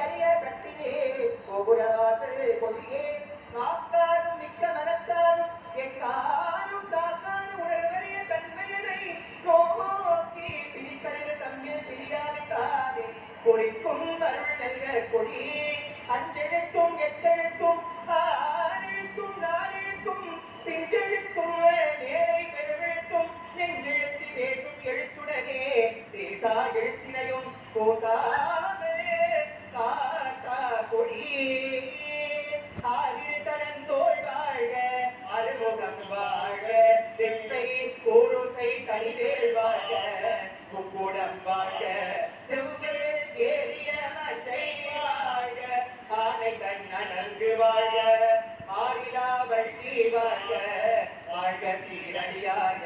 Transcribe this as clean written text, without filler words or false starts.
அறிய கட்டிலே கோபுரவாசல் கொடியே காக்காரும் மிக்க மனத்தாரும் எக்காரும் காக்கான உணர்வறிய தன்மையனை நோக்கி பிரிப்பறிவு தம்மில் பிரியாவிட்டாதே குறிக்கும் அருள் நல்க கொடி அஞ்செழுத்தும் எட்டெழுத்தும் ஆறெழுத்தும் நாலெழுத்தும் பிஞ்செழுத்தும் மேலை பெருவெழுத்தும் நெஞ்செழுத்தி பேசும் எழுத்துடனே பேசா எழுத்தினையும் கோசாமே காத்தா கொடி ஆறு தடந்தோள் வாழ்க அறுமுகம் வாழ்க வெப்பை கூறுசை தனிவேல் வாழ்க முக்கூடம் வாழ்க செவ்வேல் ஏறிய மச்சை வாழ்க ஆனை கண்ணனங்கு வாழ்க ஆறிலா வள்ளி வாழ்க வாழ்க சீரடியார்